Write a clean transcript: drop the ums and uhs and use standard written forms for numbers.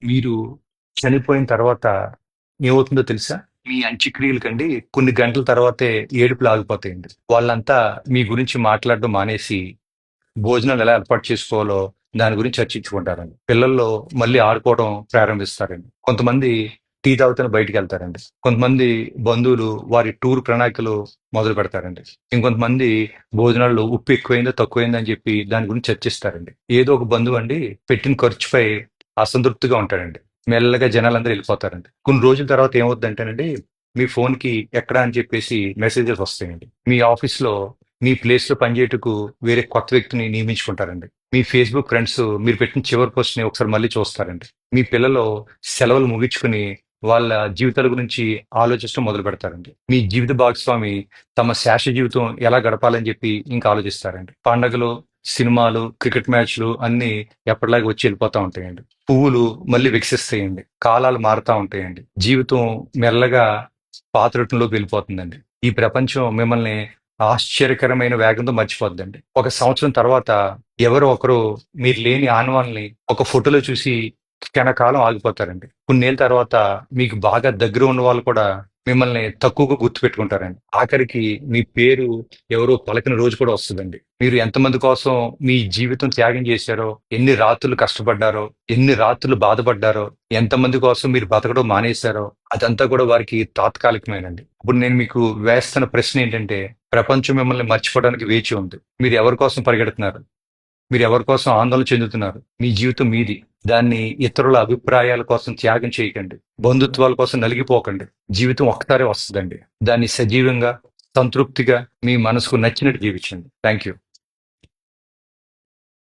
మీరు చనిపోయిన తర్వాత ఏమవుతుందో తెలుసా? మీ అంత్యక్రియలకండి కొన్ని గంటల తర్వాతే ఏడుపులు ఆగిపోతాయండి. వాళ్ళంతా మీ గురించి మాట్లాడడం మానేసి, భోజనాలు ఎలా ఏర్పాటు చేసుకోవాలో దాని గురించి చర్చించుకుంటారండి. పిల్లల్లో మళ్ళీ ఆడుకోవడం ప్రారంభిస్తారండి. కొంతమంది టీ తాగుతూనే బయటికెళ్తారండి. కొంతమంది బంధువులు వారి టూర్ ప్రణాళికలు మొదలు పెడతారండి. ఇంకొంతమంది భోజనాల్లో ఉప్పు ఎక్కువైందో, తక్కువైందో అని చెప్పి దాని గురించి చర్చిస్తారండి. ఏదో ఒక బంధువు అండి పెట్టిన ఖర్చుపై అసంతృప్తిగా ఉంటాడండి. మెల్లగా జనాలందరూ వెళ్ళిపోతారండి. కొన్ని రోజుల తర్వాత ఏమవుద్దంటేనండి, మీ ఫోన్‌కి ఎక్కడా అని చెప్పేసి మెసేజెస్ వస్తాయండి. మీ ఆఫీస్‌లో మీ ప్లేస్‌లో పనిచేయుటకు వేరే కొత్త వ్యక్తిని నియమించుకుంటారండి. మీ ఫేస్‌బుక్ ఫ్రెండ్స్ మీరు పెట్టిన చివరి పోస్ట్‌ని ఒకసారి మళ్ళీ చూస్తారండి. మీ పిల్లలు సెలవులు ముగించుకుని వాళ్ళ జీవితాల గురించి ఆలోచించడం మొదలుపెడతారండి. మీ జీవిత భాగస్వామి తమ శేష జీవితం ఎలా గడపాలని చెప్పి ఇంకా ఆలోచిస్తారండి. పండగలు, సినిమాలు, క్రికెట్ మ్యాచ్‌లు అన్నీ ఎప్పటిలాగే వచ్చి వెళ్ళిపోతా ఉంటాయండి. పువ్వులు మళ్ళీ వికసిస్తాయండి. కాలాలు మారుతా ఉంటాయండి. జీవితం మెల్లగా పాత రొటీన్‌లోకి వెళ్ళిపోతుందండి. ఈ ప్రపంచం మిమ్మల్ని ఆశ్చర్యకరమైన వేగంతో మర్చిపోద్దండి. ఒక సంవత్సరం తర్వాత ఎవరో ఒకరు మీరు లేని ఆనవాల్ని ఒక ఫోటోలో చూసి క్షణకాలం ఆగిపోతారండి. కొన్నేళ్ళ తర్వాత మీకు బాగా దగ్గర ఉన్న వాళ్ళు కూడా మిమ్మల్ని తక్కువగా గుర్తుపెట్టుకుంటారండి. ఆఖరికి మీ పేరు ఎవరో పలకని రోజు కూడా వస్తదండి. మీరు ఎంతమంది కోసం మీ జీవితం త్యాగం చేశారో, ఎన్ని రాత్రులు కష్టపడ్డారో, ఎన్ని రాత్రులు బాధపడ్డారో, ఎంతమంది కోసం మీరు బతకడం మానేశారో, అదంతా కూడా వారికి తాత్కాలికమేనండి. ఇప్పుడు నేను మీకు వేస్తున్న ప్రశ్న ఏంటంటే, ప్రపంచం మిమ్మల్ని మర్చిపోవడానికి వేచి ఉంది. మీరు ఎవరి కోసం పరిగెడుతున్నారు? మీరు ఎవరి కోసం ఆందోళన చెందుతున్నారు? మీ జీవితం మీది. దాన్ని ఇతరుల అభిప్రాయాల కోసం త్యాగం చేయకండి. బంధుత్వాల కోసం నలిగిపోకండి. జీవితం ఒక్కసారే వస్తదండి. దాన్ని సజీవంగా, సంతృప్తిగా, మీ మనసుకు నచ్చినట్టు జీవించండి. Thank you.